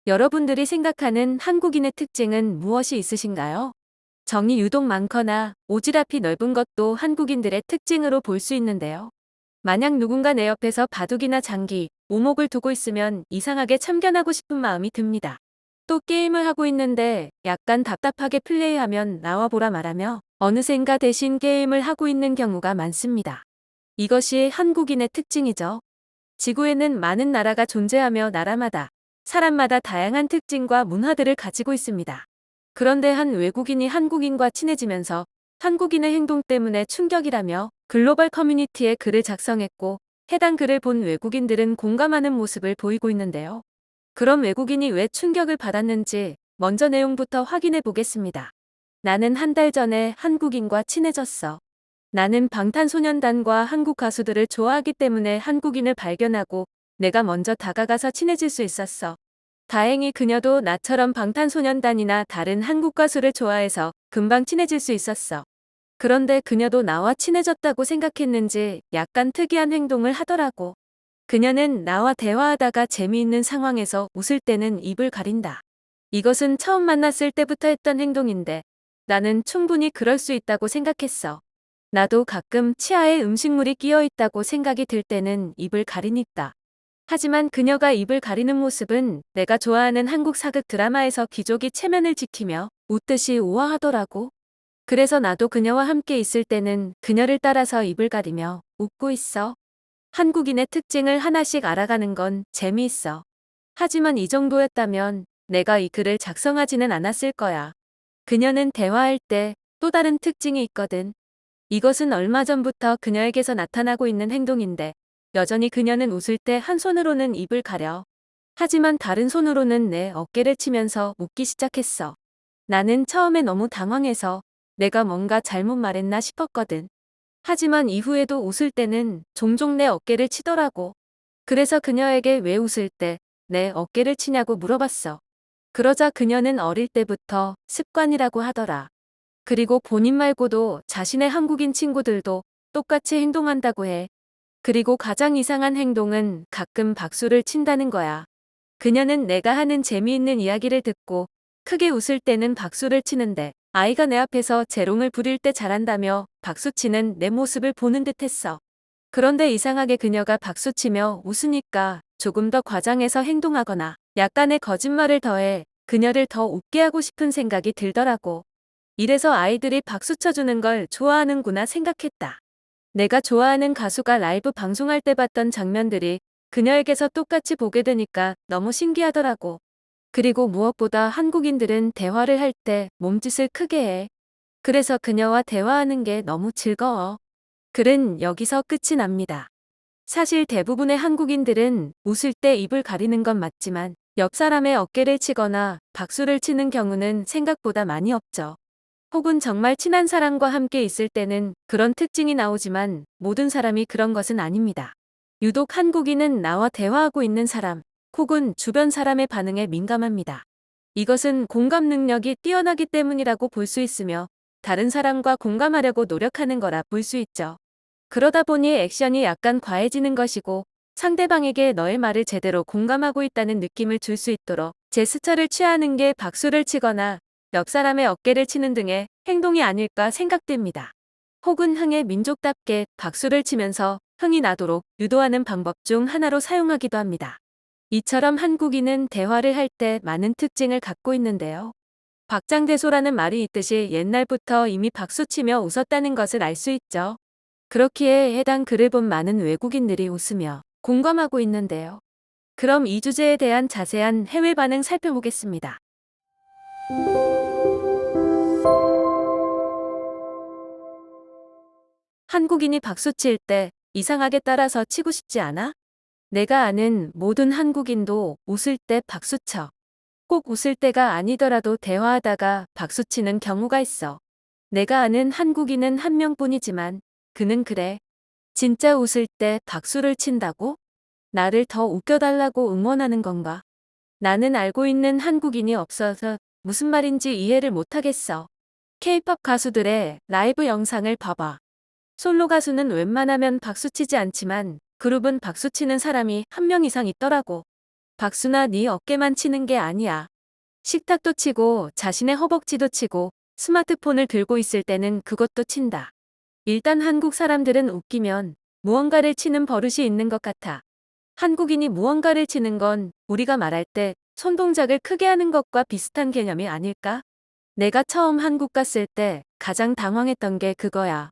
여러분들이 생각하는 한국인의 특징은 무엇이 있으신가요? 정이 유독 많거나 오지랖이 넓은 것도 한국인들의 특징으로 볼 수 있는데요. 만약 누군가 내 옆에서 바둑이나 장기, 오목을 두고 있으면 이상하게 참견하고 싶은 마음이 듭니다. 또 게임을 하고 있는데 약간 답답하게 플레이하면 나와 보라 말하며 어느샌가 대신 게임을 하고 있는 경우가 많습니다. 이것이 한국인의 특징이죠. 지구에는 많은 나라가 존재하며 나라마다 사람마다 다양한 특징과 문화들을 가지고 있습니다. 그런데 한 외국인이 한국인과 친해지면서 한국인의 행동 때문에 충격이라며 글로벌 커뮤니티에 글을 작성했고 해당 글을 본 외국인들은 공감하는 모습을 보이고 있는데요. 그럼 외국인이 왜 충격을 받았는지 먼저 내용부터 확인해 보겠습니다. 나는 한 달 전에 한국인과 친해졌어. 나는 방탄소년단과 한국 가수들을 좋아하기 때문에 한국인을 발견하고 내가 먼저 다가가서 친해질 수 있었어. 다행히 그녀도 나처럼 방탄소년단이나 다른 한국 가수를 좋아해서 금방 친해질 수 있었어. 그런데 그녀도 나와 친해졌다고 생각했는지 약간 특이한 행동을 하더라고. 그녀는 나와 대화하다가 재미있는 상황에서 웃을 때는 입을 가린다. 이것은 처음 만났을 때부터 했던 행동인데 나는 충분히 그럴 수 있다고 생각했어. 나도 가끔 치아에 음식물이 끼어 있다고 생각이 들 때는 입을 가리니까. 하지만 그녀가 입을 가리는 모습은 내가 좋아하는 한국 사극 드라마에서 귀족이 체면을 지키며 웃듯이 우아하더라고. 그래서 나도 그녀와 함께 있을 때는 그녀를 따라서 입을 가리며 웃고 있어. 한국인의 특징을 하나씩 알아가는 건 재미있어. 하지만 이 정도였다면 내가 이 글을 작성하지는 않았을 거야. 그녀는 대화할 때 또 다른 특징이 있거든. 이것은 얼마 전부터 그녀에게서 나타나고 있는 행동인데 여전히 그녀는 웃을 때 한 손으로는 입을 가려. 하지만 다른 손으로는 내 어깨를 치면서 웃기 시작했어. 나는 처음에 너무 당황해서 내가 뭔가 잘못 말했나 싶었거든. 하지만 이후에도 웃을 때는 종종 내 어깨를 치더라고. 그래서 그녀에게 왜 웃을 때 내 어깨를 치냐고 물어봤어. 그러자 그녀는 어릴 때부터 습관이라고 하더라. 그리고 본인 말고도 자신의 한국인 친구들도 똑같이 행동한다고 해. 그리고 가장 이상한 행동은 가끔 박수를 친다는 거야. 그녀는 내가 하는 재미있는 이야기를 듣고 크게 웃을 때는 박수를 치는데 아이가 내 앞에서 재롱을 부릴 때 잘한다며 박수치는 내 모습을 보는 듯 했어. 그런데 이상하게 그녀가 박수치며 웃으니까 조금 더 과장해서 행동하거나 약간의 거짓말을 더해 그녀를 더 웃게 하고 싶은 생각이 들더라고. 이래서 아이들이 박수 쳐주는 걸 좋아하는구나 생각했다. 내가 좋아하는 가수가 라이브 방송할 때 봤던 장면들이 그녀에게서 똑같이 보게 되니까 너무 신기하더라고. 그리고 무엇보다 한국인들은 대화를 할 때 몸짓을 크게 해. 그래서 그녀와 대화하는 게 너무 즐거워. 글은 여기서 끝이 납니다. 사실 대부분의 한국인들은 웃을 때 입을 가리는 건 맞지만 옆 사람의 어깨를 치거나 박수를 치는 경우는 생각보다 많이 없죠. 혹은 정말 친한 사람과 함께 있을 때는 그런 특징이 나오지만 모든 사람이 그런 것은 아닙니다. 유독 한국인은 나와 대화하고 있는 사람 혹은 주변 사람의 반응에 민감합니다. 이것은 공감 능력이 뛰어나기 때문이라고 볼 수 있으며 다른 사람과 공감하려고 노력하는 거라 볼 수 있죠. 그러다 보니 액션이 약간 과해지는 것이고 상대방에게 너의 말을 제대로 공감하고 있다는 느낌을 줄 수 있도록 제스처를 취하는 게 박수를 치거나 옆 사람의 어깨를 치는 등의 행동이 아닐까 생각됩니다. 혹은 흥의 민족답게 박수를 치면서 흥이 나도록 유도하는 방법 중 하나로 사용하기도 합니다. 이처럼 한국인은 대화를 할 때 많은 특징을 갖고 있는데요. 박장대소라는 말이 있듯이 옛날부터 이미 박수치며 웃었다는 것을 알 수 있죠. 그렇기에 해당 글을 본 많은 외국인들이 웃으며 공감하고 있는데요. 그럼 이 주제에 대한 자세한 해외 반응 살펴보겠습니다. 한국인이 박수칠 때 이상하게 따라서 치고 싶지 않아? 내가 아는 모든 한국인도 웃을 때 박수쳐. 꼭 웃을 때가 아니더라도 대화하다가 박수치는 경우가 있어. 내가 아는 한국인은 한 명뿐이지만 그는 그래. 진짜 웃을 때 박수를 친다고? 나를 더 웃겨달라고 응원하는 건가? 나는 알고 있는 한국인이 없어서 무슨 말인지 이해를 못하겠어. K-pop 가수들의 라이브 영상을 봐봐. 솔로 가수는 웬만하면 박수치지 않지만 그룹은 박수치는 사람이 한 명 이상 있더라고. 박수나 네 어깨만 치는 게 아니야. 식탁도 치고 자신의 허벅지도 치고 스마트폰을 들고 있을 때는 그것도 친다. 일단 한국 사람들은 웃기면 무언가를 치는 버릇이 있는 것 같아. 한국인이 무언가를 치는 건 우리가 말할 때 손동작을 크게 하는 것과 비슷한 개념이 아닐까? 내가 처음 한국 갔을 때 가장 당황했던 게 그거야.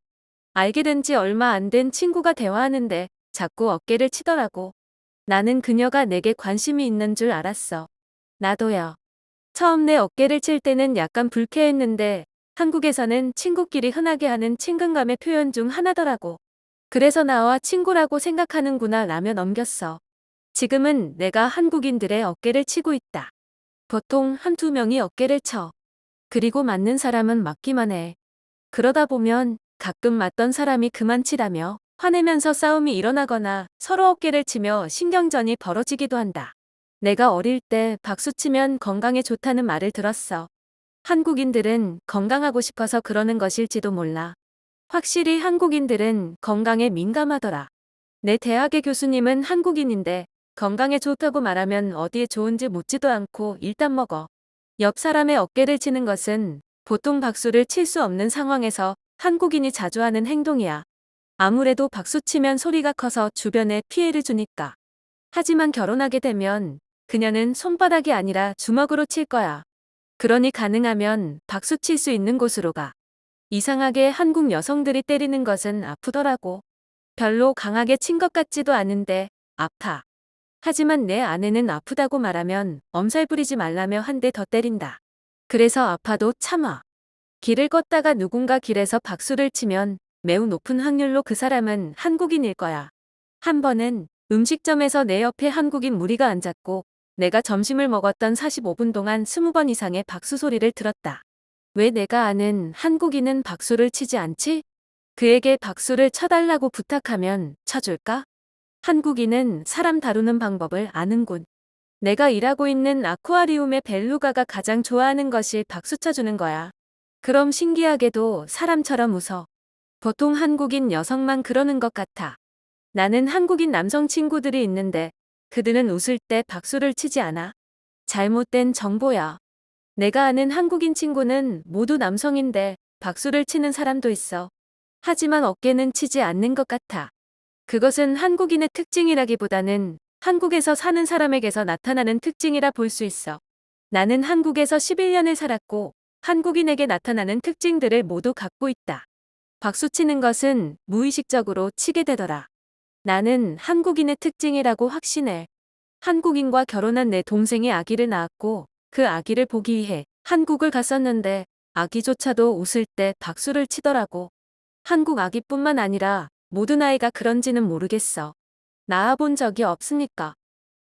알게 된 지 얼마 안 된 친구가 대화하는데 자꾸 어깨를 치더라고. 나는 그녀가 내게 관심이 있는 줄 알았어. 나도요. 처음 내 어깨를 칠 때는 약간 불쾌했는데 한국에서는 친구끼리 흔하게 하는 친근감의 표현 중 하나더라고. 그래서 나와 친구라고 생각하는구나 라며 넘겼어. 지금은 내가 한국인들의 어깨를 치고 있다. 보통 한두 명이 어깨를 쳐. 그리고 맞는 사람은 맞기만 해. 그러다 보면 가끔 맞던 사람이 그만 치라며 화내면서 싸움이 일어나거나 서로 어깨를 치며 신경전이 벌어지기도 한다. 내가 어릴 때 박수 치면 건강에 좋다는 말을 들었어. 한국인들은 건강하고 싶어서 그러는 것일지도 몰라. 확실히 한국인들은 건강에 민감하더라. 내 대학의 교수님은 한국인인데 건강에 좋다고 말하면 어디에 좋은지 묻지도 않고 일단 먹어. 옆 사람의 어깨를 치는 것은 보통 박수를 칠 수 없는 상황에서 한국인이 자주 하는 행동이야. 아무래도 박수 치면 소리가 커서 주변에 피해를 주니까. 하지만 결혼하게 되면 그녀는 손바닥이 아니라 주먹으로 칠 거야. 그러니 가능하면 박수 칠 수 있는 곳으로 가. 이상하게 한국 여성들이 때리는 것은 아프더라고. 별로 강하게 친 것 같지도 않은데 아파. 하지만 내 아내는 아프다고 말하면 엄살 부리지 말라며 한 대 더 때린다. 그래서 아파도 참아. 길을 걷다가 누군가 길에서 박수를 치면 매우 높은 확률로 그 사람은 한국인일 거야. 한 번은 음식점에서 내 옆에 한국인 무리가 앉았고 내가 점심을 먹었던 45분 동안 20번 이상의 박수 소리를 들었다. 왜 내가 아는 한국인은 박수를 치지 않지? 그에게 박수를 쳐달라고 부탁하면 쳐줄까? 한국인은 사람 다루는 방법을 아는군. 내가 일하고 있는 아쿠아리움의 벨루가가 가장 좋아하는 것이 박수 쳐주는 거야. 그럼 신기하게도 사람처럼 웃어. 보통 한국인 여성만 그러는 것 같아. 나는 한국인 남성 친구들이 있는데 그들은 웃을 때 박수를 치지 않아. 잘못된 정보야. 내가 아는 한국인 친구는 모두 남성인데 박수를 치는 사람도 있어. 하지만 어깨는 치지 않는 것 같아. 그것은 한국인의 특징이라기보다는 한국에서 사는 사람에게서 나타나는 특징이라 볼 수 있어. 나는 한국에서 11년을 살았고 한국인에게 나타나는 특징들을 모두 갖고 있다. 박수 치는 것은 무의식적으로 치게 되더라. 나는 한국인의 특징이라고 확신해. 한국인과 결혼한 내 동생이 아기를 낳았고 그 아기를 보기 위해 한국을 갔었는데 아기조차도 웃을 때 박수를 치더라고. 한국 아기뿐만 아니라 모든 아이가 그런지는 모르겠어. 낳아본 적이 없으니까.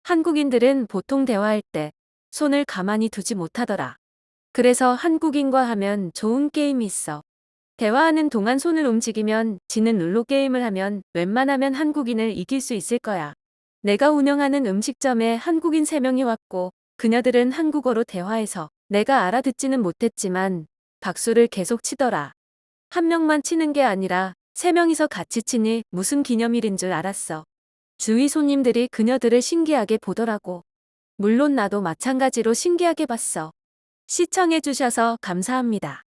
한국인들은 보통 대화할 때 손을 가만히 두지 못하더라. 그래서 한국인과 하면 좋은 게임이 있어. 대화하는 동안 손을 움직이면 지는 룰로 게임을 하면 웬만하면 한국인을 이길 수 있을 거야. 내가 운영하는 음식점에 한국인 3명이 왔고 그녀들은 한국어로 대화해서 내가 알아듣지는 못했지만 박수를 계속 치더라. 한 명만 치는 게 아니라 3명이서 같이 치니 무슨 기념일인 줄 알았어. 주위 손님들이 그녀들을 신기하게 보더라고. 물론 나도 마찬가지로 신기하게 봤어. 시청해주셔서 감사합니다.